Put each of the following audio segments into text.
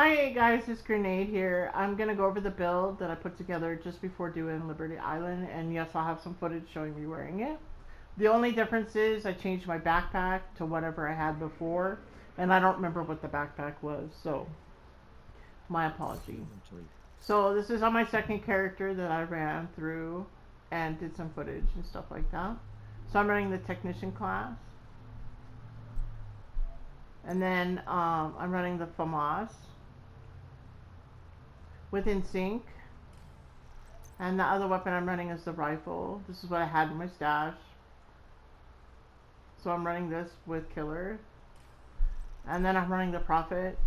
Hi guys, it's Grenade here. I'm gonna go over the build that I put together just before doing Liberty Island, and yes, I'll have some footage showing me wearing it. The only difference is I changed my backpack to whatever I had before, and I don't remember what the backpack was, so my apology. So this is on my second character that I ran through and did some footage and stuff like that. So I'm running the technician class. And then I'm running the FAMAS with InSync. And the other weapon I'm running is the rifle. This is what I had in my stash. So I'm running this with Killer. And then I'm running the Prophet.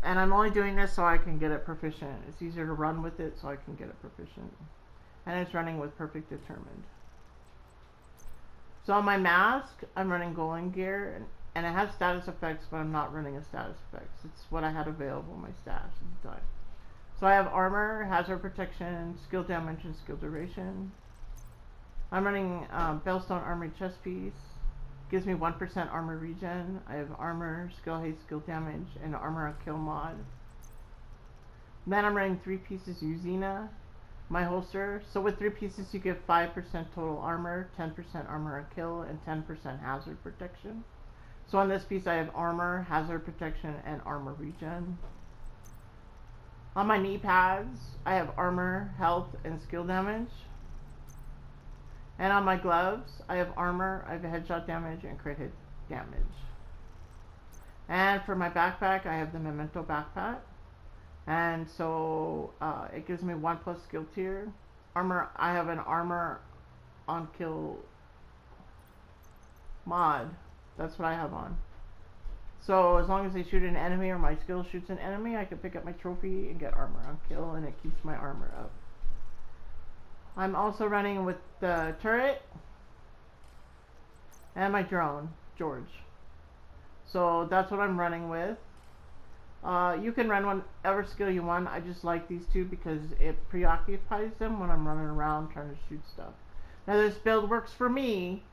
And I'm only doing this so I can get it proficient. It's easier to run with it so I can get it proficient. And it's running with Perfect Determined. So on my mask, I'm running Golem Gear. And it has status effects, but I'm not running a status effects. It's what I had available in my stash at the time. So I have armor, hazard protection, skill damage, and skill duration. I'm running Bellstone Armory chest piece. Gives me 1% armor regen. I have armor, skill haste, skill damage, and armor a kill mod. Then I'm running 3 pieces Uzina, my holster. So with 3 pieces you get 5% total armor, 10% armor a kill, and 10% hazard protection. So on this piece I have armor, hazard protection, and armor regen. On my knee pads I have armor, health, and skill damage. And on my gloves I have armor, I have headshot damage, and crit hit damage. And for my backpack I have the Memento backpack. And so it gives me 1+ skill tier. Armor, I have an armor on kill mod. That's what I have on. So as long as they shoot an enemy or my skill shoots an enemy, I can pick up my trophy and get armor on kill, and it keeps my armor up. I'm also running with the turret and my drone, George. So that's what I'm running with. You can run whatever skill you want. I just like these two because it preoccupies them when I'm running around trying to shoot stuff. Now this build works for me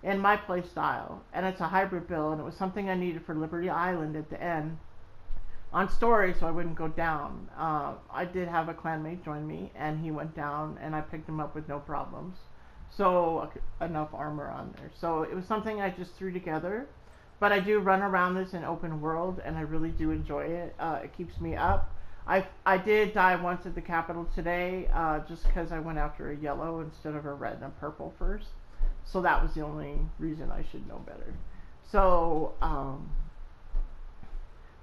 in my play style, and it's a hybrid build, and it was something I needed for Liberty Island at the end on story so I wouldn't go down. I did have a clanmate join me, and he went down, and I picked him up with no problems. So enough armor on there. So it was something I just threw together, but I do run around this in open world, and I really do enjoy it. It keeps me up. I did die once at the Capitol today, just because I went after a yellow instead of a red and a purple first. So that was the only reason I should know better. So,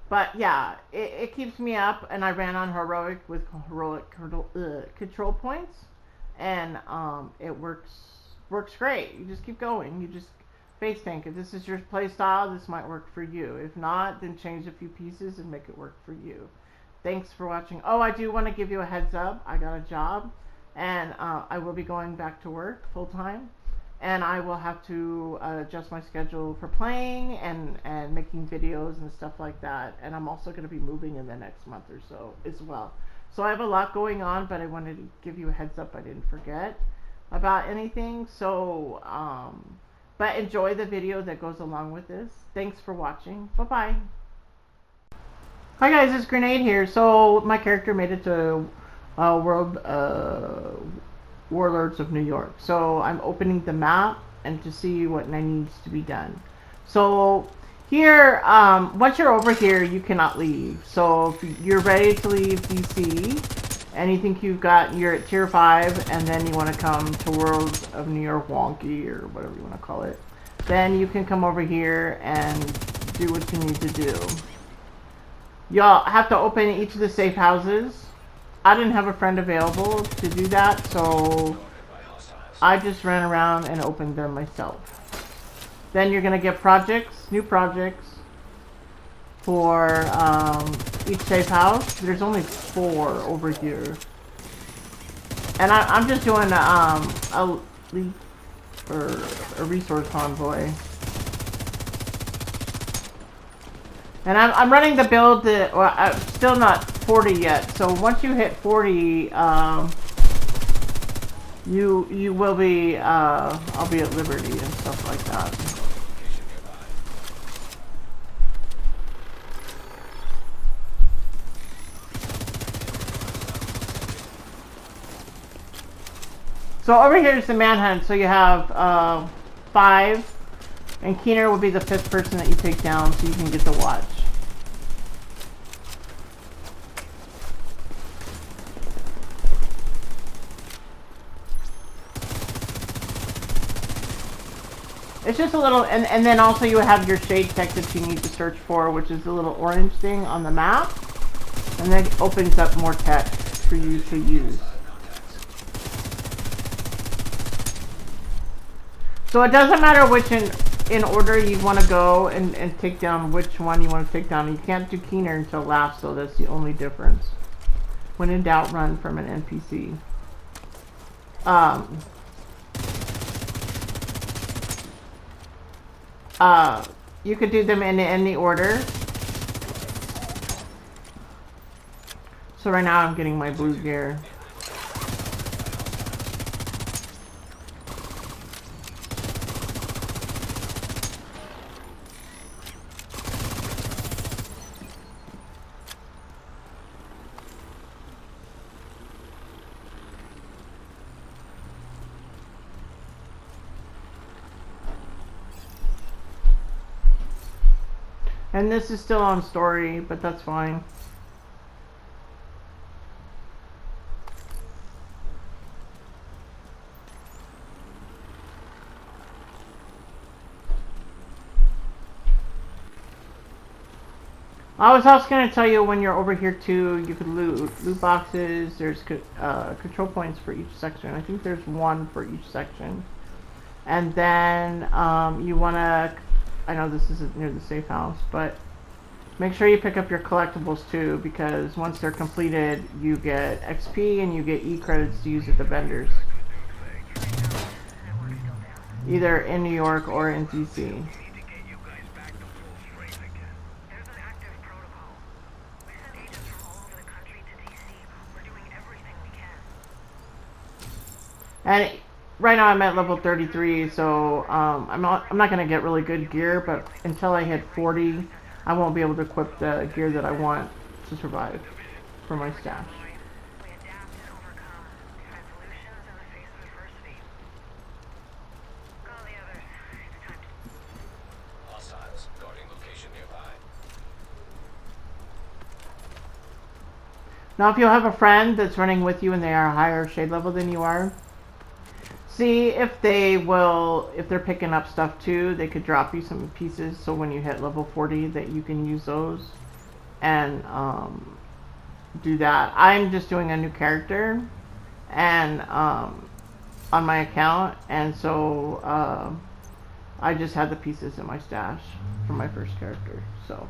but yeah, it keeps me up, and I ran on heroic with heroic control points, and it works great. You just keep going. You just face tank. If this is your play style, this might work for you. If not, then change a few pieces and make it work for you. Thanks for watching. Oh, I do want to give you a heads up. I got a job, and I will be going back to work full time. And I will have to adjust my schedule for playing and making videos and stuff like that. And I'm also going to be moving in the next month or so as well. So I have a lot going on, but I wanted to give you a heads up I didn't forget about anything. So, but enjoy the video that goes along with this. Thanks for watching. Bye-bye. Hi guys, it's Grenade here. So my character made it to Warlords of New York. So I'm opening the map and to see what needs to be done. So here, once you're over here, you cannot leave. So if you're ready to leave DC and you think you're at tier 5 and then you want to come to Worlds of New York Wonky or whatever you want to call it, then you can come over here and do what you need to do. Y'all have to open each of the safe houses. I didn't have a friend available to do that, so I just ran around and opened them myself. Then you're going to get projects, new projects, for each safe house. There's only 4 over here. And I'm just doing a leap or a resource convoy. And I'm running the build that, well, I'm still not 40 yet. So once you hit 40, you will be, I'll be at liberty and stuff like that. So over here is the manhunt. So you have 5, and Keener will be the 5th person that you take down, so you can get the watch. It's just a little, and then also you have your shade tech that you need to search for, which is the little orange thing on the map, and then it opens up more tech for you to use. So it doesn't matter which in order you want to go and take down which one you want to take down. You can't do Keener until last, so that's the only difference. When in doubt, run from an NPC. You could do them in any order. So right now I'm getting my blue gear. And this is still on story, but that's fine. I was also going to tell you when you're over here too, you could loot boxes. There's control points for each section. I think there's 1 for each section. And then you want to, I know this isn't near the safe house, but make sure you pick up your collectibles too, because once they're completed, you get XP and you get E credits to use at the vendors. Either in New York or in DC. And right now I'm at level 33, so I'm not going to get really good gear, but until I hit 40, I won't be able to equip the gear that I want to survive for my stash. Now if you have a friend that's running with you and they are higher shade level than you are, see if they will, if they're picking up stuff too, they could drop you some pieces so when you hit level 40 that you can use those and do that. I'm just doing a new character and on my account, and so I just had the pieces in my stash for my first character. So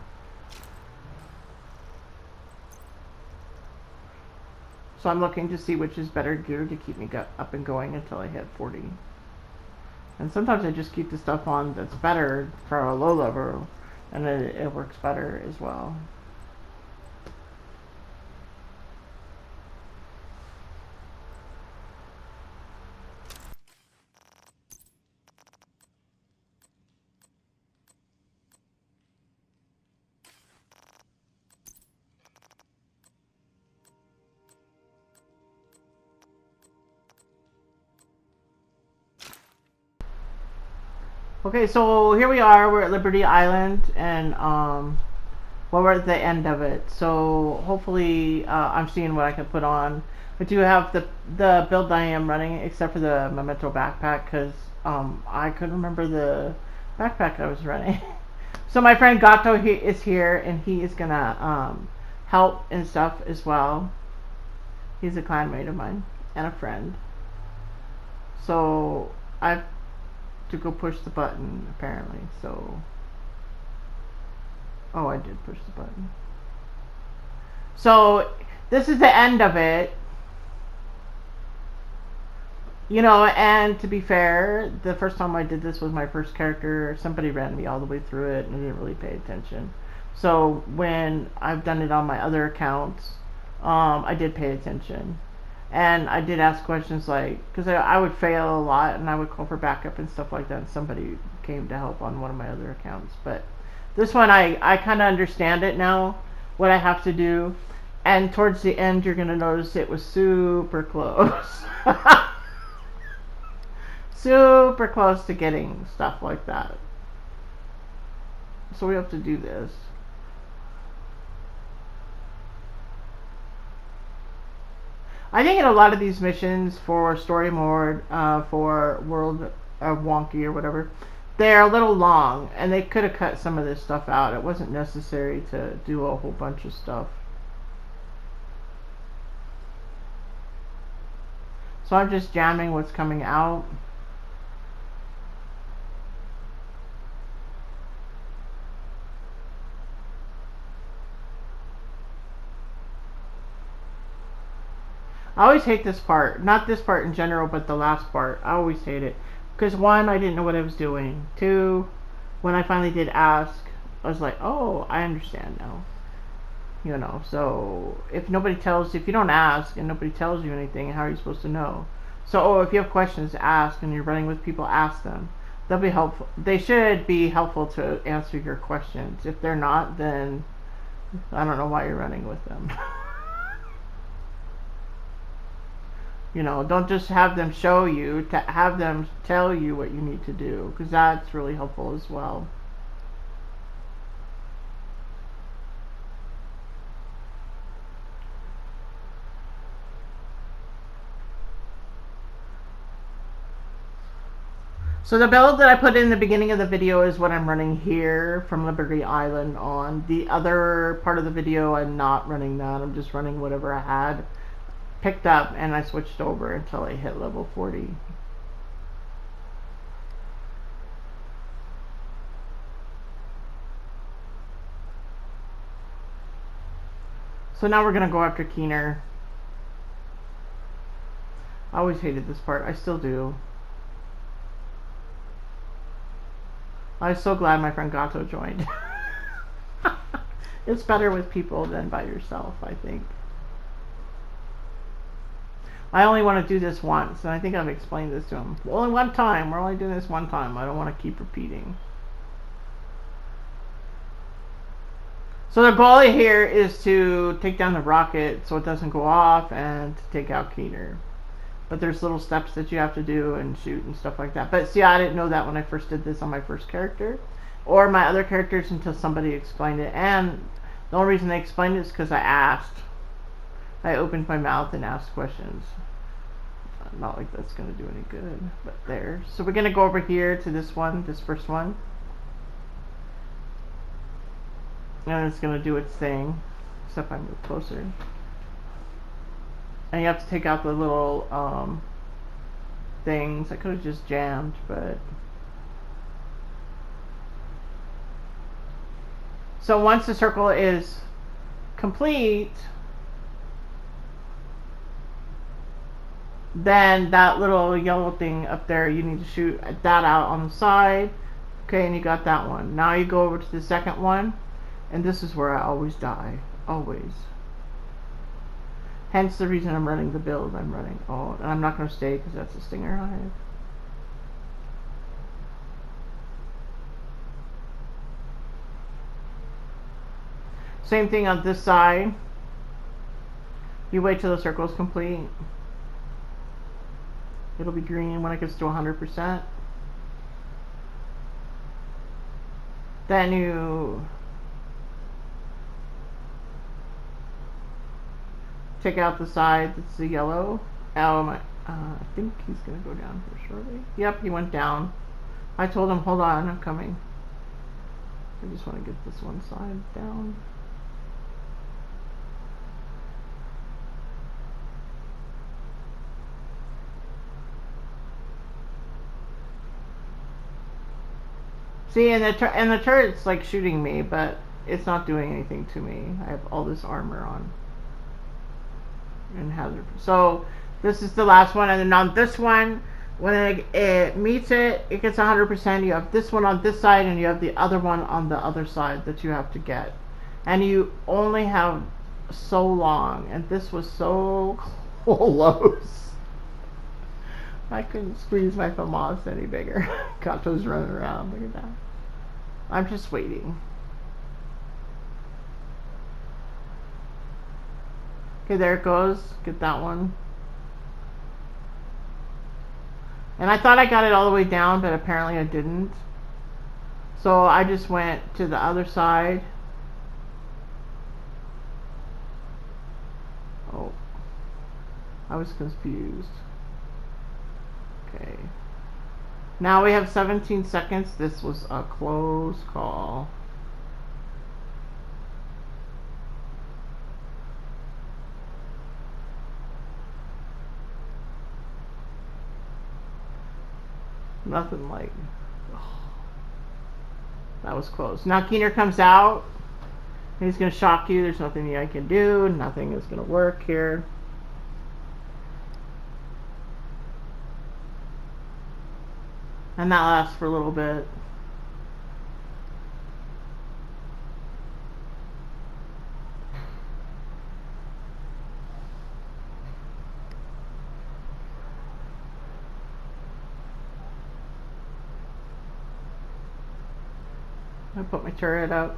I'm looking to see which is better gear to keep me up and going until I hit 40. And sometimes I just keep the stuff on that's better for a low level, and it works better as well. Okay, so here we are. We're at Liberty Island, and well, we're at the end of it. So hopefully, I'm seeing what I can put on. I do have the build I am running, except for the Memento backpack, because I couldn't remember the backpack I was running. So my friend Gato is here, and he is gonna help and stuff as well. He's a clanmate of mine and a friend. So I've to go push the button apparently, so oh, I did push the button. So this is the end of it, you know. And to be fair, the first time I did this was my first character. Somebody ran me all the way through it and I didn't really pay attention. So when I've done it on my other accounts, I did pay attention. And I did ask questions, like, because I would fail a lot and I would call for backup and stuff like that, and somebody came to help on one of my other accounts. But this one, I kind of understand it now, what I have to do. And towards the end, you're going to notice it was super close. super close to getting stuff like that. So we have to do this. I think in a lot of these missions for story mode, for World of Wonky or whatever, they're a little long, and they could have cut some of this stuff out. It wasn't necessary to do a whole bunch of stuff. So I'm just jamming what's coming out. I always hate this part. Not this part in general, but the last part. I always hate it. Because one, I didn't know what I was doing. Two, when I finally did ask, I was like, oh, I understand now. You know, so if nobody tells, if you don't ask and nobody tells you anything, how are you supposed to know? So, if you have questions, ask, and you're running with people, ask them. They'll be helpful. They should be helpful to answer your questions. If they're not, then I don't know why you're running with them. You know, don't just have them show you, to have them tell you what you need to do, because that's really helpful as well. So the build that I put in the beginning of the video is what I'm running here from Liberty Island on. The other part of the video, I'm not running that. I'm just running whatever I had picked up, and I switched over until I hit level 40. So now we're gonna go after Keener. I always hated this part. I still do. I was so glad my friend Gato joined. It's better with people than by yourself, I think. I only want to do this once, and I think I've explained this to him. Only one time. We're only doing this one time. I don't want to keep repeating. So the goal here is to take down the rocket so it doesn't go off, and to take out Keener. But there's little steps that you have to do and shoot and stuff like that. But see, I didn't know that when I first did this on my first character or my other characters until somebody explained it. And the only reason they explained it is because I asked. I opened my mouth and asked questions. Not like that's going to do any good, but there. So we're going to go over here to this one, this first one. And it's going to do its thing, except I move closer. And you have to take out the little things. I could have just jammed, but... So once the circle is complete, then that little yellow thing up there, you need to shoot that out on the side. Okay, and you got that one. Now you go over to the second one, and this is where I always die. Always. Hence the reason I'm running the build I'm running. Oh, and I'm not going to stay because that's a stinger hive. Same thing on this side. You wait till the circle is complete. It'll be green when it gets to 100%. Then you take out the side that's the yellow. Oh my, I think he's gonna go down here shortly. Yep, he went down. I told him, hold on, I'm coming. I just want to get this one side down. See, and the turret's like shooting me, but it's not doing anything to me. I have all this armor on. And hazard. So this is the last one, and then on this one, when it meets it, it gets 100%. You have this one on this side, and you have the other one on the other side that you have to get. And you only have so long, and this was so close. I couldn't squeeze my FAMAS any bigger. Kato's running around. Look at that. I'm just waiting. Okay, there it goes. Get that one. And I thought I got it all the way down, but apparently I didn't. So I just went to the other side. Oh, I was confused. Okay. Now we have 17 seconds. This was a close call. Nothing like... That was close. Now Keener comes out. He's going to shock you. There's nothing I can do. Nothing is going to work here. And that lasts for a little bit. I put my turret up.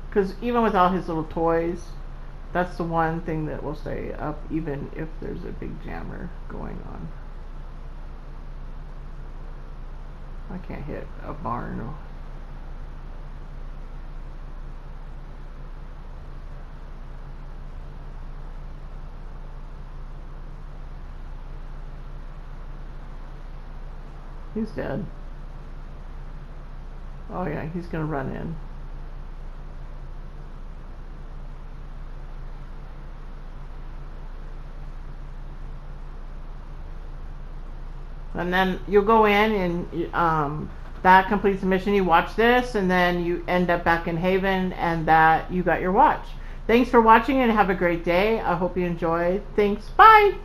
Because even with all his little toys, that's the one thing that will stay up even if there's a big jammer going on. I can't hit a barn. He's dead. Oh yeah, he's gonna run in. And then you'll go in and that completes the mission. You watch this and then you end up back in Haven and that you got your watch. Thanks for watching and have a great day. I hope you enjoyed. Thanks. Bye.